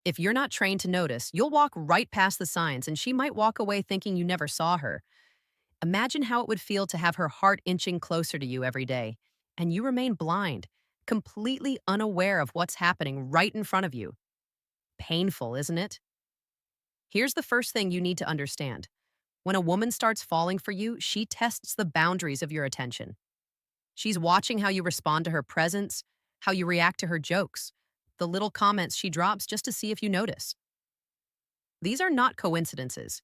If you're not trained to notice, you'll walk right past the signs and she might walk away thinking you never saw her. Imagine how it would feel to have her heart inching closer to you every day, and you remain blind, completely unaware of what's happening right in front of you. Painful, isn't it? Here's the first thing you need to understand. When a woman starts falling for you, she tests the boundaries of your attention. She's watching how you respond to her presence, how you react to her jokes, the little comments she drops just to see if you notice. These are not coincidences.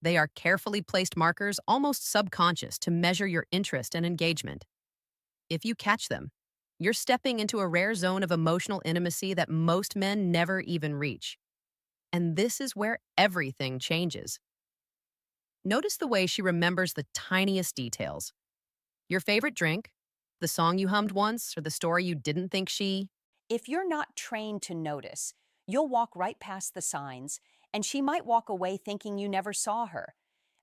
They are carefully placed markers, almost subconscious, to measure your interest and engagement. If you catch them, you're stepping into a rare zone of emotional intimacy that most men never even reach. And this is where everything changes. Notice the way she remembers the tiniest details. Your favorite drink, the song you hummed once, or the story you didn't think she. If you're not trained to notice, you'll walk right past the signs, and she might walk away thinking you never saw her.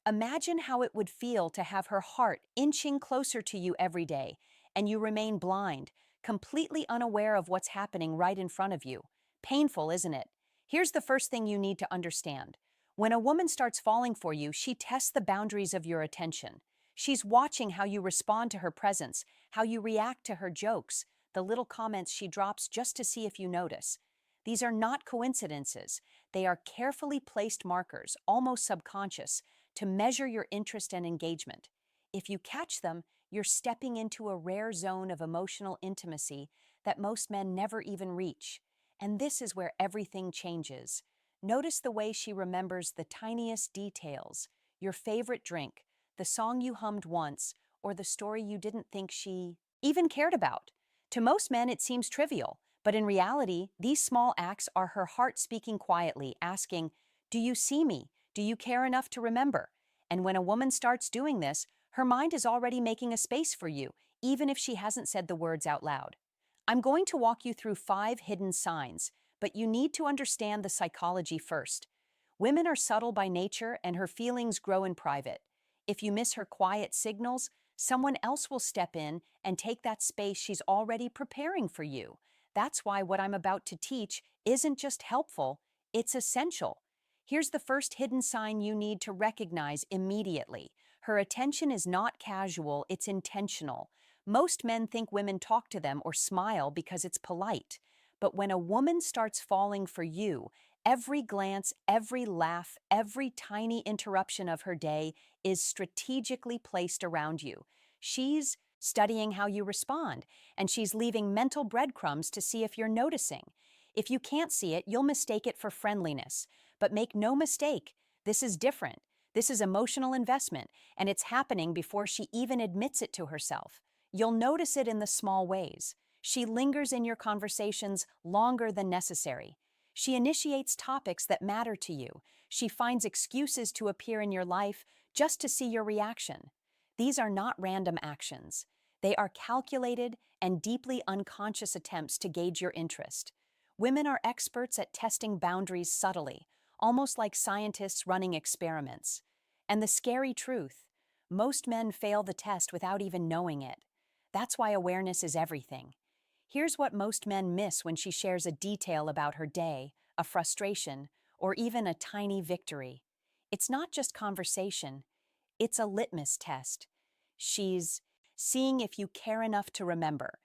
Imagine how it would feel to have her heart inching closer to you every day, and you remain blind, completely unaware of what's happening right in front of you. Painful, isn't it? Here's the first thing you need to understand. When a woman starts falling for you, she tests the boundaries of your attention. She's watching how you respond to her presence, how you react to her jokes, the little comments she drops just to see if you notice. These are not coincidences. They are carefully placed markers, almost subconscious, to measure your interest and engagement. If you catch them, you're stepping into a rare zone of emotional intimacy that most men never even reach. And this is where everything changes. Notice the way she remembers the tiniest details, your favorite drink, the song you hummed once, or the story you didn't think she even cared about. To most men, it seems trivial, but in reality, these small acts are her heart speaking quietly, asking, "Do you see me? Do you care enough to remember?" And when a woman starts doing this, her mind is already making a space for you, even if she hasn't said the words out loud. I'm going to walk you through 5 hidden signs, but you need to understand the psychology first. Women are subtle by nature, and her feelings grow in private. If you miss her quiet signals, someone else will step in and take that space she's already preparing for you. That's why what I'm about to teach isn't just helpful, it's essential. Here's the first hidden sign you need to recognize immediately. Her attention is not casual, it's intentional. Most men think women talk to them or smile because it's polite. But when a woman starts falling for you, every glance, every laugh, every tiny interruption of her day is strategically placed around you. She's studying how you respond, and she's leaving mental breadcrumbs to see if you're noticing. If you can't see it, you'll mistake it for friendliness. But make no mistake, this is different. This is emotional investment, and it's happening before she even admits it to herself. You'll notice it in the small ways. She lingers in your conversations longer than necessary. She initiates topics that matter to you. She finds excuses to appear in your life just to see your reaction. These are not random actions. They are calculated and deeply unconscious attempts to gauge your interest. Women are experts at testing boundaries subtly, almost like scientists running experiments. And the scary truth, most men fail the test without even knowing it. That's why awareness is everything. Here's what most men miss when she shares a detail about her day, a frustration, or even a tiny victory. It's not just conversation, it's a litmus test. She's seeing if you care enough to remember,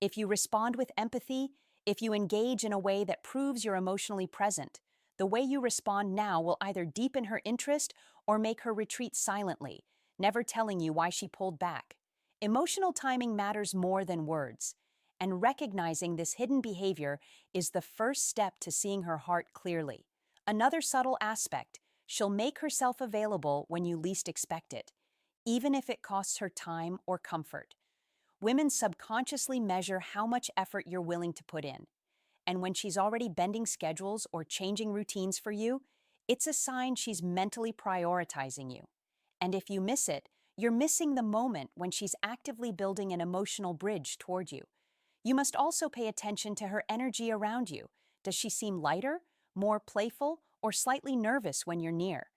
if you respond with empathy, if you engage in a way that proves you're emotionally present. The way you respond now will either deepen her interest or make her retreat silently, never telling you why she pulled back. Emotional timing matters more than words, and recognizing this hidden behavior is the first step to seeing her heart clearly. Another subtle aspect, she'll make herself available when you least expect it, even if it costs her time or comfort. Women subconsciously measure how much effort you're willing to put in. And when she's already bending schedules or changing routines for you, it's a sign she's mentally prioritizing you. And if you miss it, you're missing the moment when she's actively building an emotional bridge toward you. You must also pay attention to her energy around you. Does she seem lighter, more playful, or slightly nervous when you're near?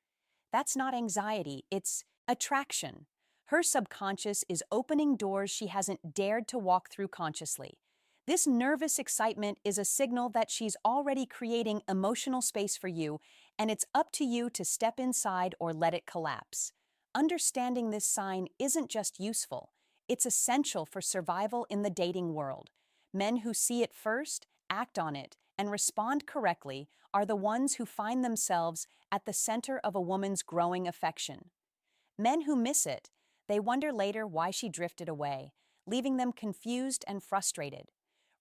That's not anxiety, it's attraction. Her subconscious is opening doors she hasn't dared to walk through consciously. This nervous excitement is a signal that she's already creating emotional space for you, and it's up to you to step inside or let it collapse. Understanding this sign isn't just useful, it's essential for survival in the dating world. Men who see it first, act on it, and respond correctly are the ones who find themselves at the center of a woman's growing affection. Men who miss it, they wonder later why she drifted away, leaving them confused and frustrated.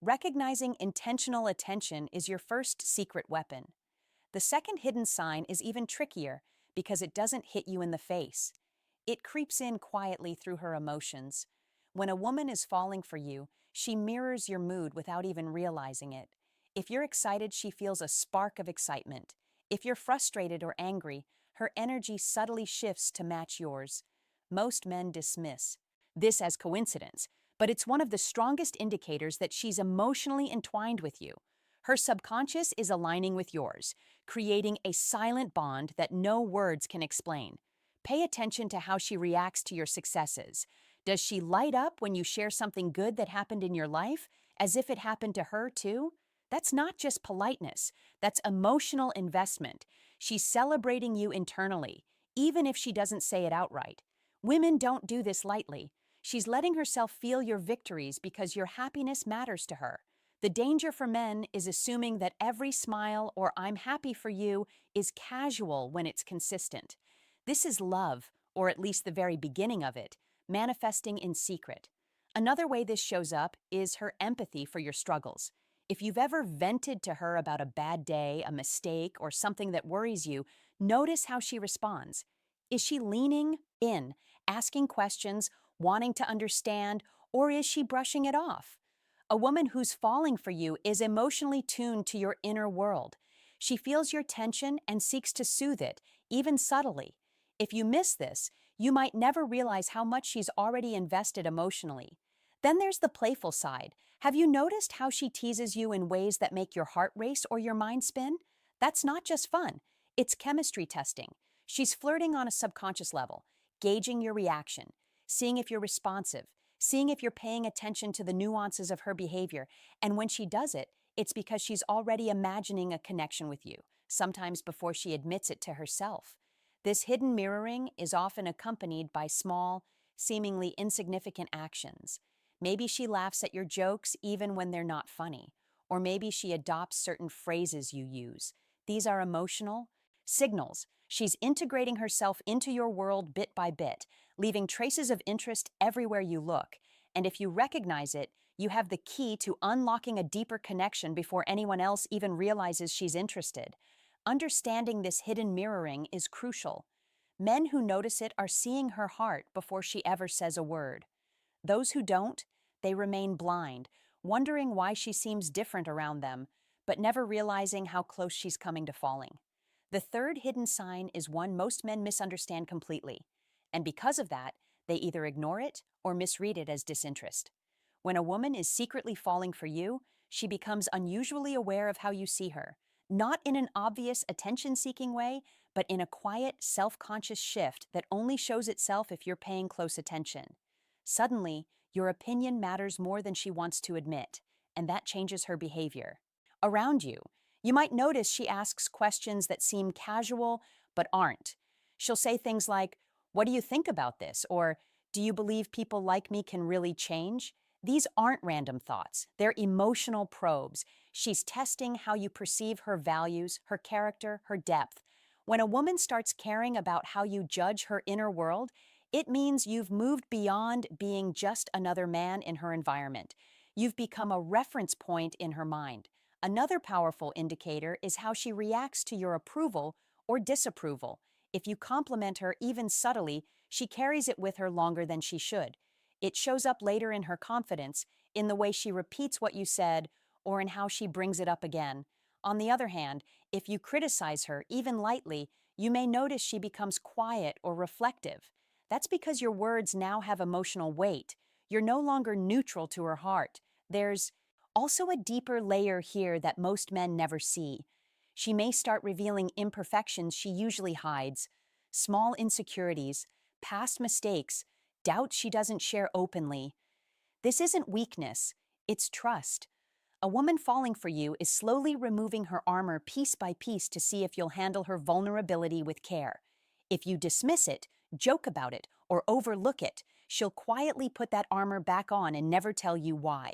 Recognizing intentional attention is your first secret weapon. The second hidden sign is even trickier because it doesn't hit you in the face. It creeps in quietly through her emotions. When a woman is falling for you, she mirrors your mood without even realizing it. If you're excited, she feels a spark of excitement. If you're frustrated or angry, her energy subtly shifts to match yours. Most men dismiss this as coincidence, but it's one of the strongest indicators that she's emotionally entwined with you. Her subconscious is aligning with yours, creating a silent bond that no words can explain. Pay attention to how she reacts to your successes. Does she light up when you share something good that happened in your life, as if it happened to her too? That's not just politeness, that's emotional investment. She's celebrating you internally, even if she doesn't say it outright. Women don't do this lightly. She's letting herself feel your victories because your happiness matters to her. The danger for men is assuming that every smile or "I'm happy for you" is casual when it's consistent. This is love, or at least the very beginning of it, manifesting in secret. Another way this shows up is her empathy for your struggles. If you've ever vented to her about a bad day, a mistake, or something that worries you, notice how she responds. Is she leaning in, asking questions, wanting to understand, or is she brushing it off? A woman who's falling for you is emotionally tuned to your inner world. She feels your tension and seeks to soothe it, even subtly. If you miss this, you might never realize how much she's already invested emotionally. Then there's the playful side. Have you noticed how she teases you in ways that make your heart race or your mind spin? That's not just fun, it's chemistry testing. She's flirting on a subconscious level, gauging your reaction, seeing if you're responsive, seeing if you're paying attention to the nuances of her behavior. And when she does it, it's because she's already imagining a connection with you, sometimes before she admits it to herself. This hidden mirroring is often accompanied by small, seemingly insignificant actions. Maybe she laughs at your jokes even when they're not funny, or maybe she adopts certain phrases you use. These are emotional signals. She's integrating herself into your world bit by bit, leaving traces of interest everywhere you look. And if you recognize it, you have the key to unlocking a deeper connection before anyone else even realizes she's interested. Understanding this hidden mirroring is crucial. Men who notice it are seeing her heart before she ever says a word. Those who don't, they remain blind, wondering why she seems different around them, but never realizing how close she's coming to falling. The third hidden sign is one most men misunderstand completely, and because of that, they either ignore it or misread it as disinterest. When a woman is secretly falling for you, she becomes unusually aware of how you see her, not in an obvious attention-seeking way, but in a quiet, self-conscious shift that only shows itself if you're paying close attention. Suddenly, your opinion matters more than she wants to admit, and that changes her behavior. Around you, you might notice she asks questions that seem casual but aren't. She'll say things like, "What do you think about this?" Or, "Do you believe people like me can really change?" These aren't random thoughts, they're emotional probes. She's testing how you perceive her values, her character, her depth. When a woman starts caring about how you judge her inner world, it means you've moved beyond being just another man in her environment. You've become a reference point in her mind. Another powerful indicator is how she reacts to your approval or disapproval. If you compliment her even subtly, she carries it with her longer than she should. It shows up later in her confidence, in the way she repeats what you said, or in how she brings it up again. On the other hand, if you criticize her, even lightly, you may notice she becomes quiet or reflective. That's because your words now have emotional weight. You're no longer neutral to her heart. There's also a deeper layer here that most men never see. She may start revealing imperfections she usually hides, small insecurities, past mistakes, doubts she doesn't share openly. This isn't weakness, it's trust. A woman falling for you is slowly removing her armor piece by piece to see if you'll handle her vulnerability with care. If you dismiss it, joke about it, or overlook it, she'll quietly put that armor back on and never tell you why.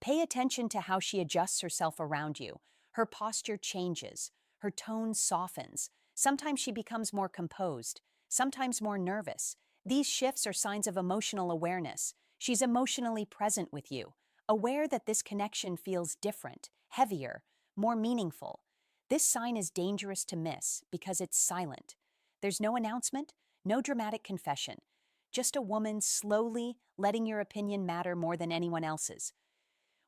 Pay attention to how she adjusts herself around you. Her posture changes. Her tone softens. Sometimes she becomes more composed, sometimes more nervous. These shifts are signs of emotional awareness. She's emotionally present with you, aware that this connection feels different, heavier, more meaningful. This sign is dangerous to miss because it's silent. There's no announcement, no dramatic confession, just a woman slowly letting your opinion matter more than anyone else's.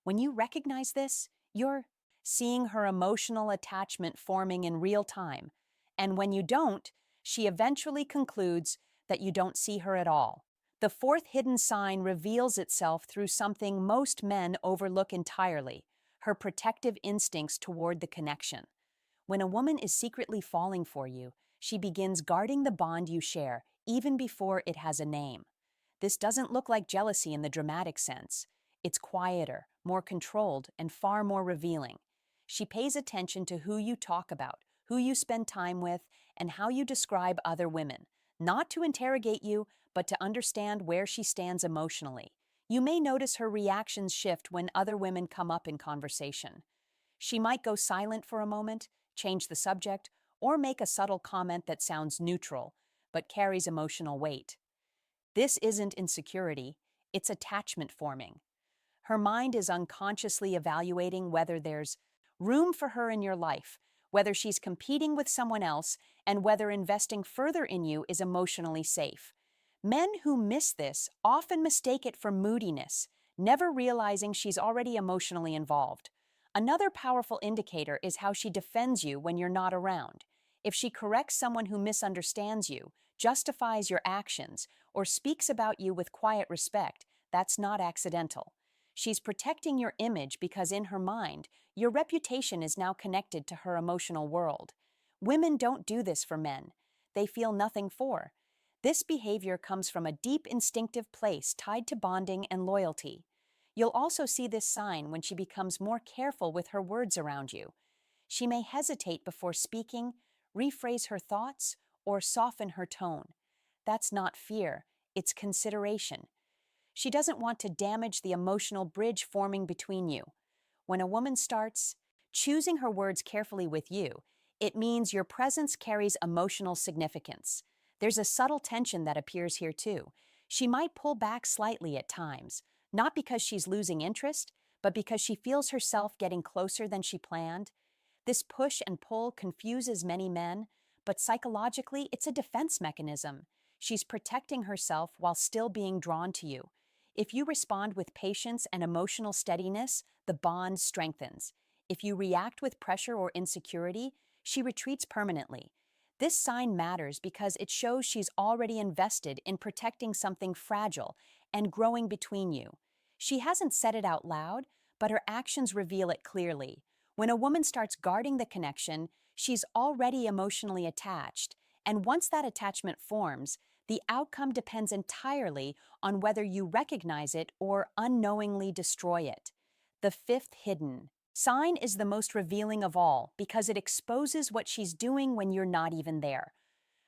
When you recognize this, you're seeing her emotional attachment forming in real time. And when you don't, she eventually concludes that you don't see her at all. The fourth hidden sign reveals itself through something most men overlook entirely: her protective instincts toward the connection. When a woman is secretly falling for you, she begins guarding the bond you share, even before it has a name. This doesn't look like jealousy in the dramatic sense. It's quieter, more controlled, and far more revealing. She pays attention to who you talk about, who you spend time with, and how you describe other women, not to interrogate you, but to understand where she stands emotionally. You may notice her reactions shift when other women come up in conversation. She might go silent for a moment, change the subject, or make a subtle comment that sounds neutral, but carries emotional weight. This isn't insecurity, it's attachment forming. Her mind is unconsciously evaluating whether there's room for her in your life, whether she's competing with someone else, and whether investing further in you is emotionally safe. Men who miss this often mistake it for moodiness, never realizing she's already emotionally involved. Another powerful indicator is how she defends you when you're not around. If she corrects someone who misunderstands you, justifies your actions, or speaks about you with quiet respect, that's not accidental. She's protecting your image because in her mind, your reputation is now connected to her emotional world. Women don't do this for men. They feel nothing for. This behavior comes from a deep instinctive place tied to bonding and loyalty. You'll also see this sign when she becomes more careful with her words around you. She may hesitate before speaking, rephrase her thoughts, or soften her tone. That's not fear, it's consideration. She doesn't want to damage the emotional bridge forming between you. When a woman starts choosing her words carefully with you, it means your presence carries emotional significance. There's a subtle tension that appears here too. She might pull back slightly at times, not because she's losing interest, but because she feels herself getting closer than she planned. This push and pull confuses many men, but psychologically, it's a defense mechanism. She's protecting herself while still being drawn to you. If you respond with patience and emotional steadiness, the bond strengthens. If you react with pressure or insecurity, she retreats permanently. This sign matters because it shows she's already invested in protecting something fragile and growing between you. She hasn't said it out loud, but her actions reveal it clearly. When a woman starts guarding the connection, she's already emotionally attached, and once that attachment forms, the outcome depends entirely on whether you recognize it or unknowingly destroy it. The fifth hidden sign is the most revealing of all because it exposes what she's doing when you're not even there.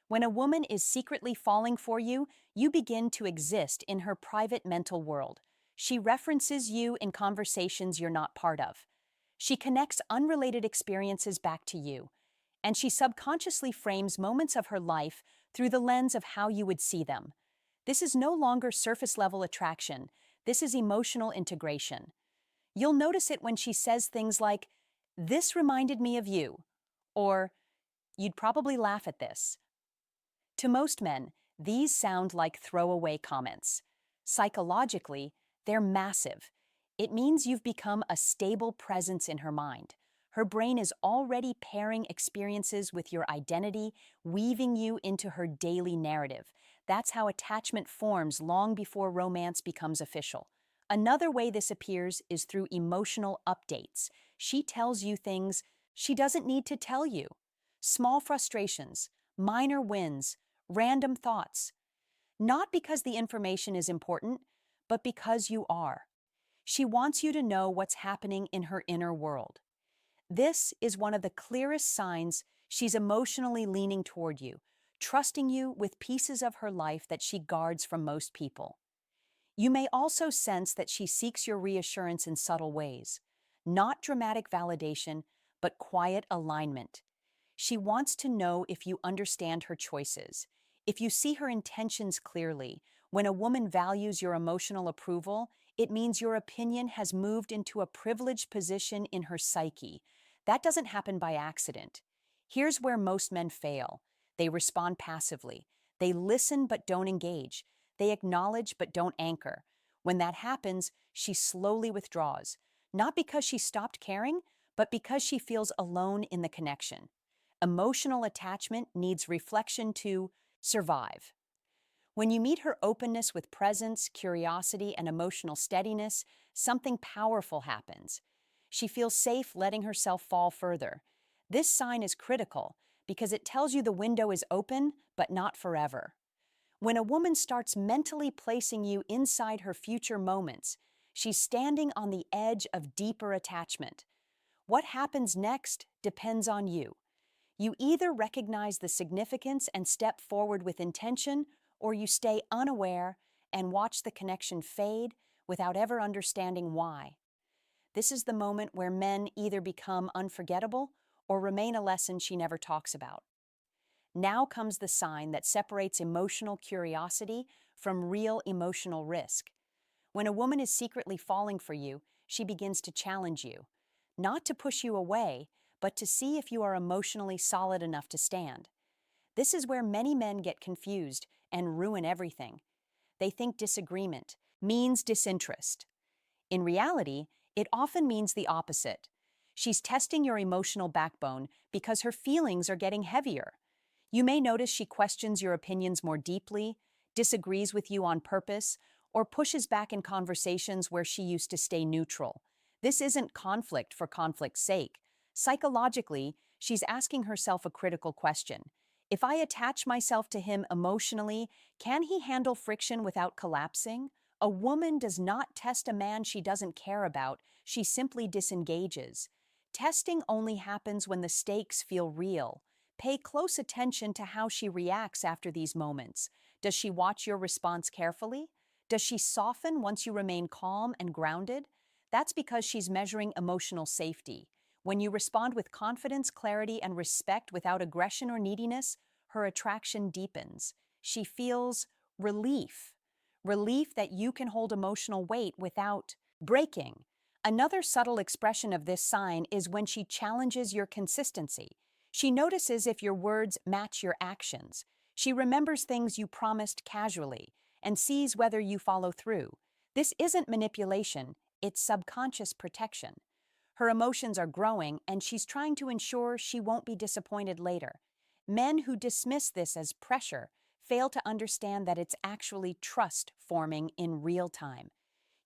When a woman is secretly falling for you, you begin to exist in her private mental world. She references you in conversations you're not part of. She connects unrelated experiences back to you, and she subconsciously frames moments of her life through the lens of how you would see them. This is no longer surface-level attraction. This is emotional integration. You'll notice it when she says things like, "This reminded me of you," or "You'd probably laugh at this." To most men, these sound like throwaway comments. Psychologically, they're massive. It means you've become a stable presence in her mind. Her brain is already pairing experiences with your identity, weaving you into her daily narrative. That's how attachment forms long before romance becomes official. Another way this appears is through emotional updates. She tells you things she doesn't need to tell you. Small frustrations, minor wins, random thoughts. Not because the information is important, but because you are. She wants you to know what's happening in her inner world. This is one of the clearest signs she's emotionally leaning toward you, trusting you with pieces of her life that she guards from most people. You may also sense that she seeks your reassurance in subtle ways, not dramatic validation, but quiet alignment. She wants to know if you understand her choices, if you see her intentions clearly. When a woman values your emotional approval, it means your opinion has moved into a privileged position in her psyche. That doesn't happen by accident. Here's where most men fail. They respond passively. They listen but don't engage. They acknowledge but don't anchor. When that happens, she slowly withdraws, not because she stopped caring, but because she feels alone in the connection. Emotional attachment needs reflection to survive. When you meet her openness with presence, curiosity, and emotional steadiness, something powerful happens. She feels safe letting herself fall further. This sign is critical because it tells you the window is open, but not forever. When a woman starts mentally placing you inside her future moments, she's standing on the edge of deeper attachment. What happens next depends on you. You either recognize the significance and step forward with intention, or you stay unaware and watch the connection fade without ever understanding why. This is the moment where men either become unforgettable or remain a lesson she never talks about. Now comes the sign that separates emotional curiosity from real emotional risk. When a woman is secretly falling for you, she begins to challenge you, not to push you away, but to see if you are emotionally solid enough to stand. This is where many men get confused and ruin everything. They think disagreement means disinterest. In reality, it often means the opposite. She's testing your emotional backbone because her feelings are getting heavier. You may notice she questions your opinions more deeply, disagrees with you on purpose, or pushes back in conversations where she used to stay neutral. This isn't conflict for conflict's sake. Psychologically, she's asking herself a critical question. If I attach myself to him emotionally, can he handle friction without collapsing? A woman does not test a man she doesn't care about, she simply disengages. Testing only happens when the stakes feel real. Pay close attention to how she reacts after these moments. Does she watch your response carefully? Does she soften once you remain calm and grounded? That's because she's measuring emotional safety. When you respond with confidence, clarity, and respect without aggression or neediness, her attraction deepens. She feels relief. Relief that you can hold emotional weight without breaking. Another subtle expression of this sign is when she challenges your consistency. She notices if your words match your actions. She remembers things you promised casually and sees whether you follow through. This isn't manipulation, it's subconscious protection. Her emotions are growing, and she's trying to ensure she won't be disappointed later. Men who dismiss this as pressure fail to understand that it's actually trust forming in real time.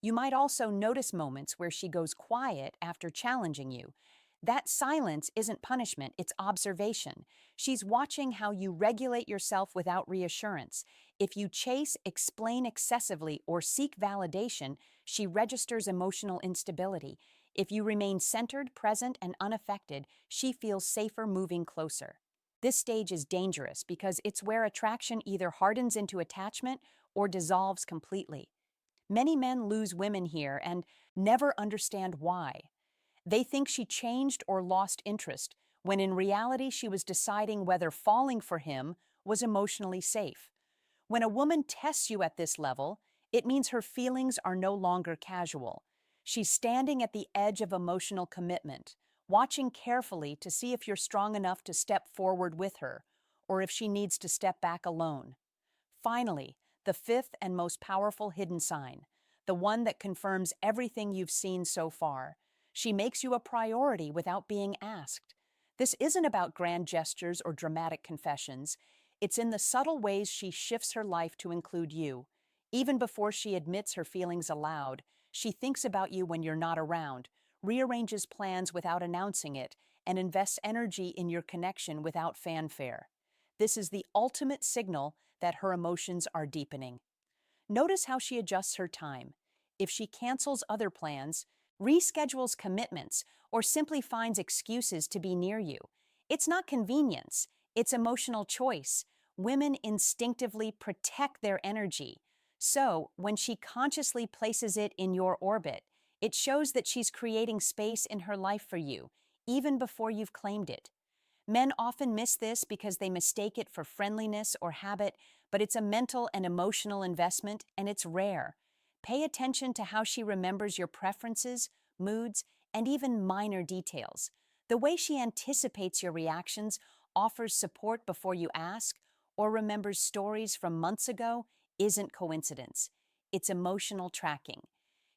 You might also notice moments where she goes quiet after challenging you. That silence isn't punishment, it's observation. She's watching how you regulate yourself without reassurance. If you chase, explain excessively, or seek validation, she registers emotional instability. If you remain centered, present, and unaffected, she feels safer moving closer. This stage is dangerous because it's where attraction either hardens into attachment or dissolves completely. Many men lose women here and never understand why. They think she changed or lost interest, when in reality she was deciding whether falling for him was emotionally safe. When a woman tests you at this level, it means her feelings are no longer casual. She's standing at the edge of emotional commitment, watching carefully to see if you're strong enough to step forward with her, or if she needs to step back alone. Finally, the fifth and most powerful hidden sign, the one that confirms everything you've seen so far. She makes you a priority without being asked. This isn't about grand gestures or dramatic confessions. It's in the subtle ways she shifts her life to include you. Even before she admits her feelings aloud, she thinks about you when you're not around, rearranges plans without announcing it, and invests energy in your connection without fanfare. This is the ultimate signal that her emotions are deepening. Notice how she adjusts her time. if she cancels other plans, reschedules commitments, or simply finds excuses to be near you. It's not convenience, it's emotional choice. Women instinctively protect their energy. So, when she consciously places it in your orbit, it shows that she's creating space in her life for you, even before you've claimed it. Men often miss this because they mistake it for friendliness or habit, but it's a mental and emotional investment, and it's rare. Pay attention to how she remembers your preferences, moods, and even minor details. The way she anticipates your reactions, offers support before you ask, or remembers stories from months ago isn't coincidence. It's emotional tracking.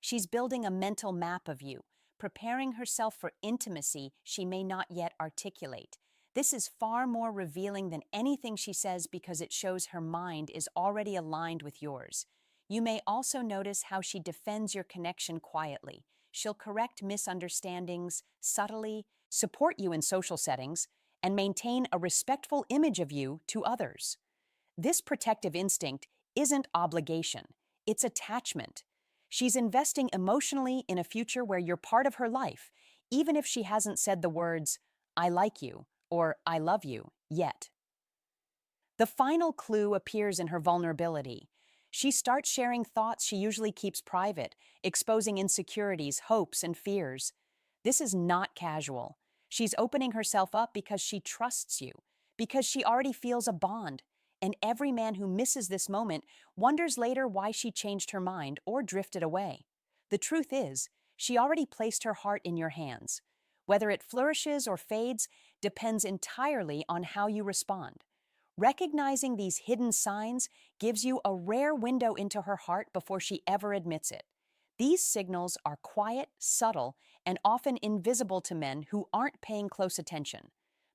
She's building a mental map of you, preparing herself for intimacy she may not yet articulate. This is far more revealing than anything she says because it shows her mind is already aligned with yours. You may also notice how she defends your connection quietly. She'll correct misunderstandings subtly, support you in social settings, and maintain a respectful image of you to others. This protective instinct isn't obligation, it's attachment. She's investing emotionally in a future where you're part of her life, even if she hasn't said the words, I like you, or I love you, yet. The final clue appears in her vulnerability. She starts sharing thoughts she usually keeps private, exposing insecurities, hopes, and fears. This is not casual. She's opening herself up because she trusts you, because she already feels a bond. And every man who misses this moment wonders later why she changed her mind or drifted away. The truth is, she already placed her heart in your hands. Whether it flourishes or fades depends entirely on how you respond. Recognizing these hidden signs gives you a rare window into her heart before she ever admits it. These signals are quiet, subtle, and often invisible to men who aren't paying close attention.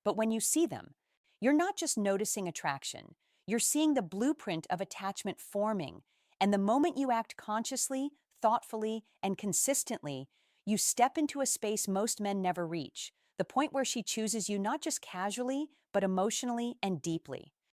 But when you see them, you're not just noticing attraction, you're seeing the blueprint of attachment forming. And the moment you act consciously, thoughtfully, and consistently, you step into a space most men never reach, the point where she chooses you not just casually, but emotionally and deeply.